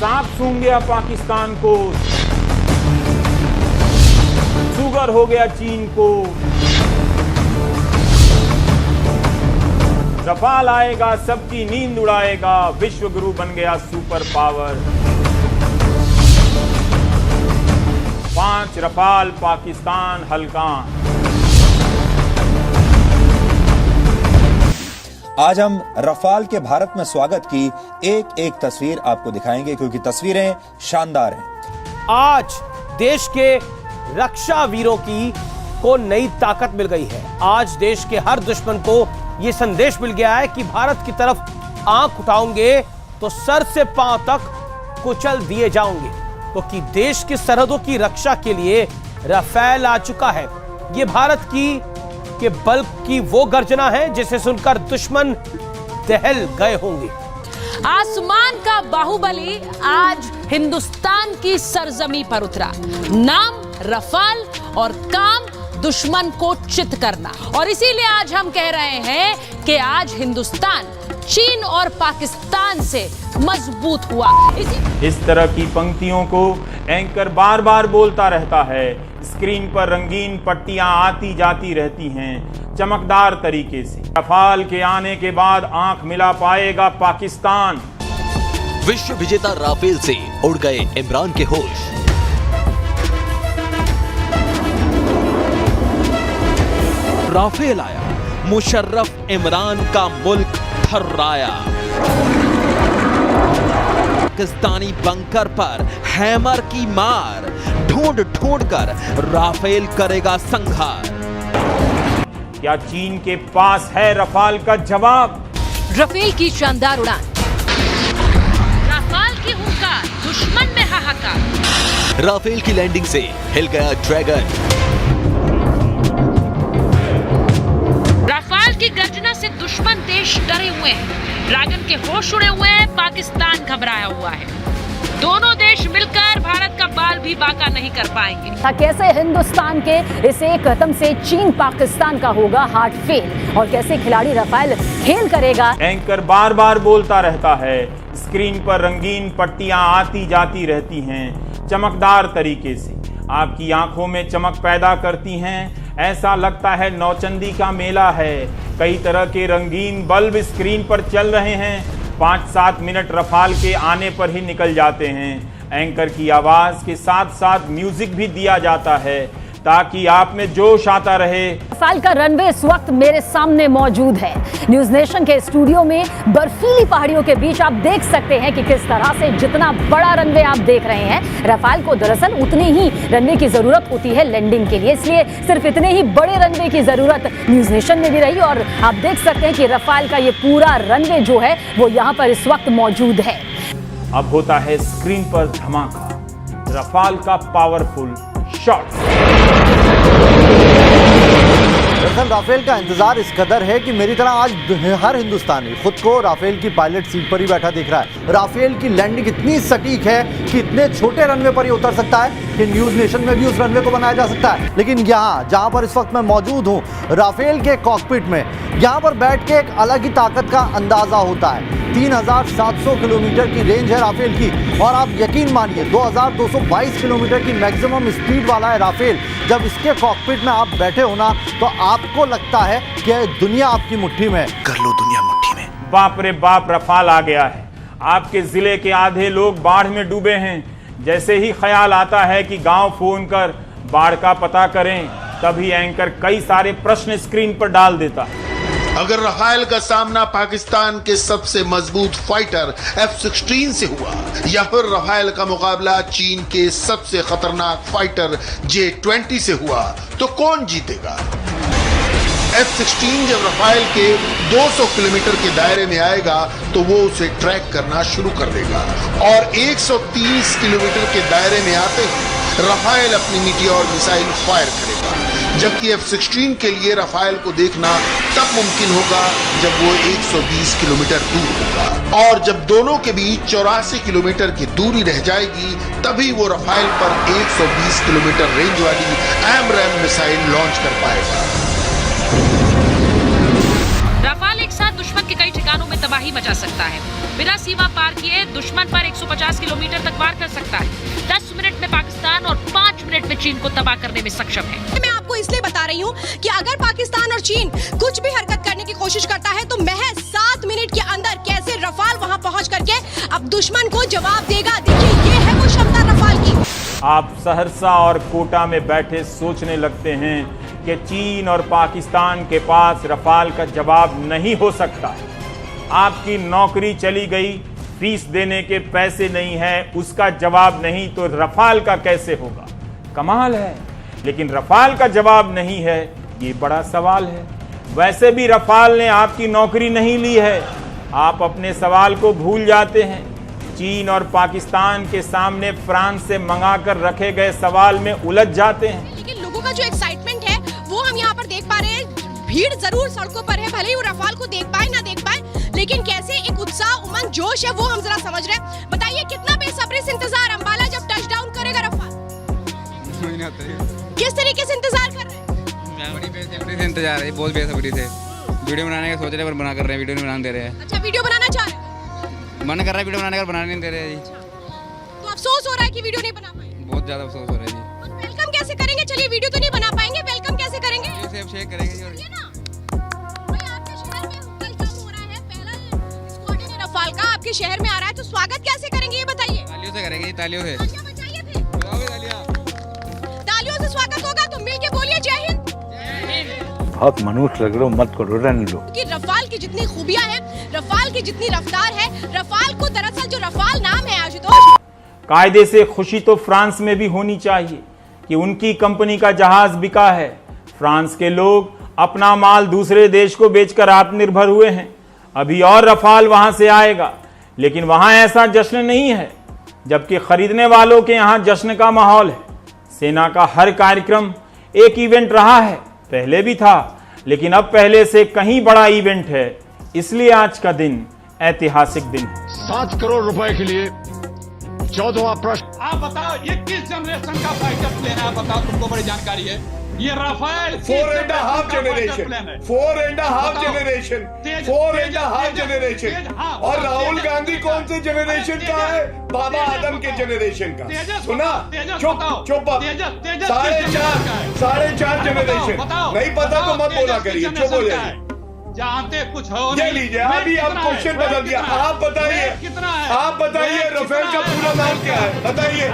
सांप सूंघ गया पाकिस्तान को, शुगर हो गया चीन को। रफाल आएगा सबकी नींद उड़ाएगा, विश्व गुरु बन गया सुपर पावर। 5 रफाल पाकिस्तान हल्का। आज हम रफाल के भारत में स्वागत की एक एक तस्वीर आपको दिखाएंगे, क्योंकि तस्वीरें शानदार हैं। आज देश के रक्षा वीरों को नई ताकत मिल गई है। आज देश के हर दुश्मन को यह संदेश मिल गया है कि भारत की तरफ आंख उठाओगे तो सर से पांव तक कुचल दिए जाओगे, क्योंकि देश की सरहदों की रक्षा के लिए रफाल आ चुका है। यह भारत के बल की वो गर्जना है जिसे सुनकर दुश्मन दहल गए होंगे। आसमान का बाहुबली आज हिंदुस्तान की सरजमी पर उतरा। नाम रफाल और काम दुश्मन को चित करना। और इसीलिए आज हम कह रहे हैं कि आज हिंदुस्तान चीन और पाकिस्तान से मजबूत हुआ। इस तरह की पंक्तियों को एंकर बार बार बोलता रहता है। स्क्रीन पर रंगीन पट्टियां आती जाती रहती हैं चमकदार तरीके से। रफाल के आने के बाद आंख मिला पाएगा पाकिस्तान। विश्व विजेता राफेल से उड़ गए इमरान के होश। राफेल आया, मुशर्रफ इमरान का मुल्क थर्राया। पाकिस्तानी बंकर पर हैमर की मार, ढूंढ ढूंढ कर राफेल करेगा संहार। क्या चीन के पास है रफाल का जवाब? रफेल की शानदार उड़ान, रफाल की हुंकार, दुश्मन में हाहाकार। राफेल की लैंडिंग से हिल गया ड्रैगन। रफाल की गर्जना से दुश्मन देश डरे हुए हैं, ड्रैगन के होश उड़े हुए हैं, पाकिस्तान घबराया हुआ है। दोनों देश मिलकर भारत का बाल भी बांका नहीं कर पाएंगे। कैसे हिंदुस्तान के इस एक कदम से चीन पाकिस्तान का होगा हार्ट फेल, और कैसे खिलाड़ी रफाल खेल करेगा। एंकर बार बार बोलता रहता है। स्क्रीन पर रंगीन पट्टियां आती जाती रहती हैं चमकदार तरीके से, आपकी आंखों में चमक पैदा करती हैं। ऐसा लगता है नौचंदी का मेला है। कई तरह के रंगीन बल्ब स्क्रीन पर चल रहे हैं। 5-7 मिनट रफाल के आने पर ही निकल जाते हैं। एंकर की आवाज के साथ साथ म्यूजिक भी दिया जाता है ताकि आप में जोश आता रहे। रफाल का रनवे इस वक्त मेरे सामने मौजूद है। न्यूज नेशन के स्टूडियो में बर्फीली पहाड़ियों के बीच आप देख सकते हैं कि किस तरह से जितना बड़ा रनवे आप देख रहे हैं, रफाल को दरअसल उतनी ही रनवे की जरूरत होती है लैंडिंग के लिए। इसलिए सिर्फ इतने ही बड़े रनवे की जरूरत न्यूज नेशन में भी रही, और आप देख सकते हैं कि रफाल का ये पूरा रनवे जो है वो यहाँ पर इस वक्त मौजूद है। अब होता है स्क्रीन पर धमाका, रफाल का पावरफुल शॉट। दरअसल राफेल का इंतजार इस कदर है कि मेरी तरह आज हर हिंदुस्तानी खुद को राफेल की पायलट सीट पर ही बैठा दिख रहा है। राफेल की लैंडिंग इतनी सटीक है कि इतने छोटे रनवे पर ही उतर सकता है कि न्यूज नेशन में भी उस रनवे को बनाया जा सकता है। लेकिन यहाँ जहाँ पर इस वक्त मैं मौजूद हूँ, राफेल के कॉकपिट में, यहाँ पर बैठ के एक अलग ही ताकत का अंदाजा होता है। 3700 किलोमीटर की रेंज है राफेल की, और आप यकीन मानिए 2222 किलोमीटर की मैक्सिमम स्पीड वाला है राफेल। जब इसके कॉकपिट में आप बैठे हो ना, तो आपको लगता है कि दुनिया आपकी मुट्ठी में। कर लो दुनिया मुट्ठी में। बाप रे बाप, रफाल आ गया है। आपके जिले के आधे लोग बाढ़ में डूबे हैं। जैसे ही ख्याल आता है कि गांव फोन कर बाढ़ का पता करें, तभी एंकर कई सारे प्रश्न स्क्रीन पर डाल देता है। अगर रफाल का सामना पाकिस्तान के सबसे मजबूत फाइटर F-16 से हुआ, या फिर रफाल का मुकाबला चीन के सबसे खतरनाक फाइटर J-20 से हुआ, तो कौन जीतेगा? F-16 जब रफाल के 200 किलोमीटर के दायरे में आएगा तो वो उसे ट्रैक करना शुरू कर देगा, और 130 किलोमीटर के दायरे में आते ही रफाल अपनी मीटियोर मिसाइल फायर करेगा। जबकि F-16 के लिए रफाल को देखना तब मुमकिन होगा जब वो 120 किलोमीटर दूर होगा, और जब दोनों के बीच 84 किलोमीटर की दूरी रह जाएगी, तभी वो रफाल पर 120 किलोमीटर रेंज वाली AMRAAM मिसाइल लॉन्च कर पाएगा। रफाल एक साथ दुश्मन के कई ठिकानों में तबाही मचा सकता है। बिना सीमा पार किए दुश्मन पर 150 किलोमीटर तक वार कर सकता है। 10 मिनट में पाकिस्तान और 5 मिनट में चीन को तबाह करने में सक्षम है। मैं आपको इसलिए बता रही हूँ कि अगर पाकिस्तान और चीन कुछ भी हरकत करने की कोशिश करता है तो महज 7 मिनट के अंदर कैसे रफाल वहाँ पहुँच करके अब दुश्मन को जवाब देगा। देखिए ये है वो क्षमता रफाल की। आप सहरसा और कोटा में बैठे सोचने लगते हैं कि चीन और पाकिस्तान के पास रफाल का जवाब नहीं हो सकता। आपकी नौकरी चली गई, फीस देने के पैसे नहीं है, उसका जवाब नहीं तो रफाल का कैसे होगा? कमाल है। लेकिन रफाल का जवाब नहीं है, ये बड़ा सवाल है। वैसे भी रफाल ने आपकी नौकरी नहीं ली है। आप अपने सवाल को भूल जाते हैं। चीन और पाकिस्तान के सामने फ्रांस से मंगाकर रखे गए सवाल में उलझ जाते हैं। लेकिन लोगों का जो एक्साइटमेंट है वो हम यहाँ पर देख पा रहे हैं। भीड़ जरूर सड़कों पर है, भले ही वो रफाल को देख पाए ना देख पाए, लेकिन कैसे एक उत्साह, उमंग, जोश है वो हम जरा समझ रहे हैं। बताइए कितना बेसब्री से इंतजार अंबाला जब टचडाउन करेगा रफाल? किस तरीके से इंतजार कर रहे हैं? बड़ी बेसब्री से इंतजार है, बहुत बेसब्री से। वीडियो बनाने का सोच रहे हैं पर बना कर रहे हैं, वीडियो नहीं बनाने दे रहे हैं। अच्छा, वीडियो बनाना चाह रहे हैं? मन कर रहा है वीडियो बनाने का, बनाने नहीं दे रहे हैं जी। तो अफसोस हो रहा है कि वीडियो नहीं बना पाए? बहुत ज्यादा अफसोस हो रहा है जी। वेलकम कैसे करेंगे? चलिए वीडियो तो नहीं बना पाएंगे, वेलकम कैसे करेंगे? सेफ शेक करेंगे जी। ये ना भाई आपके शहर में वेलकम हो रहा है, पहला स्क्वाड है रफाल का आपके शहर में आ रहा है, तो स्वागत कैसे करेंगे ये बताइए? तालियों से करेंगे जी, तालियों से। क्या बचाइए फिर? तालियों से स्वागत होगा तो मिल के बोलिए जय हिंद। बहुत मनुष्य लग रहे हो, मत करो, रहने दो। कि रफाल की जितनी खूबियां हैं, रफाल की जितनी रफ्तार है, रफाल को दरअसल जो रफाल नाम है आशुतोष, कायदे से खुशी तो फ्रांस में भी होनी चाहिए कि उनकी कंपनी का जहाज बिका है। फ्रांस के लोग अपना माल दूसरे देश को बेचकर आत्मनिर्भर हुए हैं। अभी और रफाल वहां से आएगा, लेकिन वहां ऐसा जश्न नहीं है, जबकि खरीदने वालों के यहां जश्न का माहौल है। सेना का हर कार्यक्रम एक इवेंट रहा है, पहले भी था, लेकिन अब पहले से कहीं बड़ा इवेंट है। इसलिए आज का दिन ऐतिहासिक दिन है। 7 करोड़ रुपए के लिए 14वां प्रश्न। आप बताओ ये किस जनरेशन का फाइटर प्लेन है? आप बताओ, तुमको बड़ी जानकारी है। ये राफेल 4.5 जनरेशन, 4.5 जनरेशन, 4.5 जनरेशन। और राहुल गांधी कौन से जनरेशन का है? बाबा आदम के जनरेशन का। सुना? चुप 4.5 जनरेशन। नहीं पता तो मत बोला करिए, चुप हो जाइए। जानते कुछ हो ये लीजिए, अभी आप क्वेश्चन बदल दिया। आप बताइए, आप बताइए रफेल का पूरा नाम क्या है? बताइए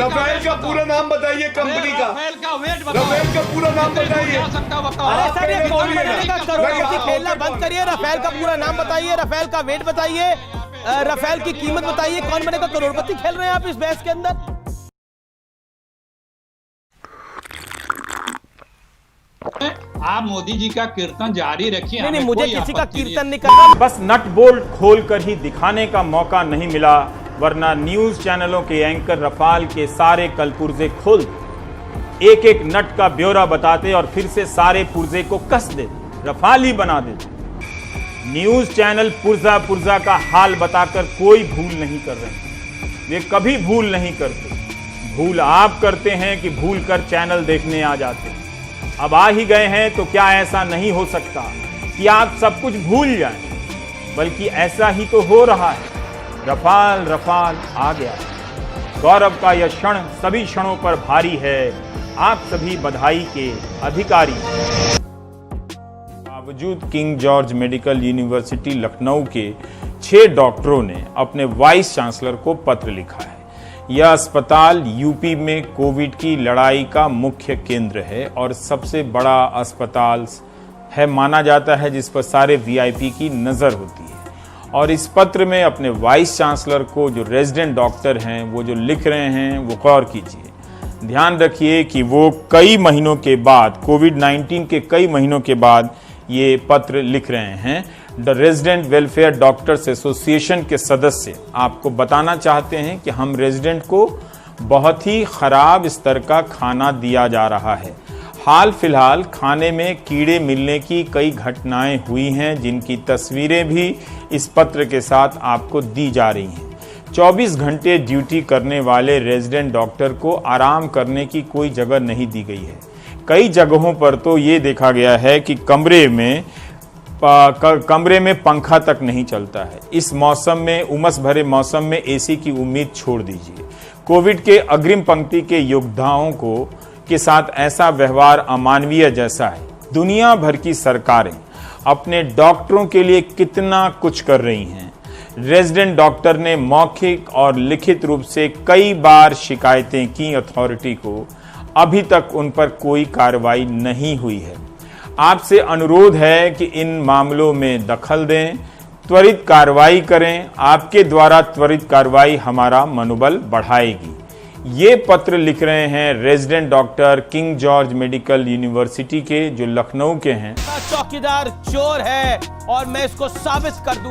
रफेल का पूरा नाम बताइए, कंपनी का रफेल का पूरा नाम बताइए। अरे सर, ये कौन बनेगा? करोड़पति खेलना बंद करिए। रफेल का पूरा नाम बताइए, रफेल का वेट बताइए, रफेल की कीमत बताइए। कौन बनेगा करोड़पति? खेल रहे हैं आप इस बहस के अंदर। आप मोदी जी का कीर्तन जारी रखिए। नहीं, मुझे किसी का कीर्तन नहीं करना। बस नट बोल्ट खोलकर ही दिखाने का मौका नहीं मिला, वरना न्यूज चैनलों के एंकर रफाल के सारे कलपुर्जे खोल देते, एक एक नट का ब्यौरा बताते और फिर से सारे पुर्जे को कस देते, रफाल ही बना देते। न्यूज चैनल पुर्जा पुर्जा का हाल बताकर कोई भूल नहीं कर रहे। वे कभी भूल नहीं करते। भूल आप करते हैं कि भूल कर चैनल देखने आ जाते हैं। अब आ ही गए हैं तो क्या ऐसा नहीं हो सकता कि आप सब कुछ भूल जाएं? बल्कि ऐसा ही तो हो रहा है। रफाल रफाल आ गया। गौरव का यह क्षण सभी क्षणों पर भारी है। आप सभी बधाई के अधिकारी। बावजूद king George medical university Lucknow के 6 डॉक्टरों ने अपने वाइस चांसलर को पत्र लिखा है। यह अस्पताल यूपी में कोविड की लड़ाई का मुख्य केंद्र है और सबसे बड़ा अस्पताल है माना जाता है, जिस पर सारे वीआईपी की नज़र होती है। और इस पत्र में अपने वाइस चांसलर को जो रेजिडेंट डॉक्टर हैं वो जो लिख रहे हैं वो गौर कीजिए। ध्यान रखिए कि वो कई महीनों के बाद, कोविड-19 के कई महीनों के बाद ये पत्र लिख रहे हैं। The resident welfare doctors association के सदस्य आपको बताना चाहते हैं कि हम रेजिडेंट को बहुत ही खराब स्तर का खाना दिया जा रहा है। हाल फिलहाल खाने में कीड़े मिलने की कई घटनाएं हुई हैं, जिनकी तस्वीरें भी इस पत्र के साथ आपको दी जा रही हैं। 24 घंटे ड्यूटी करने वाले रेजिडेंट डॉक्टर को आराम करने की कोई जगह नहीं दी गई है। कई जगहों पर तो ये देखा गया है कि कमरे में कमरे में पंखा तक नहीं चलता है। इस मौसम में, उमस भरे मौसम में एसी की उम्मीद छोड़ दीजिए। कोविड के अग्रिम पंक्ति के योद्धाओं के साथ ऐसा व्यवहार अमानवीय जैसा है। दुनिया भर की सरकारें अपने डॉक्टरों के लिए कितना कुछ कर रही हैं। रेजिडेंट डॉक्टर ने मौखिक और लिखित रूप से कई बार शिकायतें की अथॉरिटी को, अभी तक उन पर कोई कार्रवाई नहीं हुई है। आपसे अनुरोध है कि इन मामलों में दखल दें, त्वरित कार्रवाई करें। आपके द्वारा त्वरित कार्रवाई हमारा मनोबल बढ़ाएगी। ये पत्र लिख रहे हैं resident doctor king George medical university के, जो लखनऊ के हैं। चौकीदार चोर है और मैं इसको साबित कर दूंगा।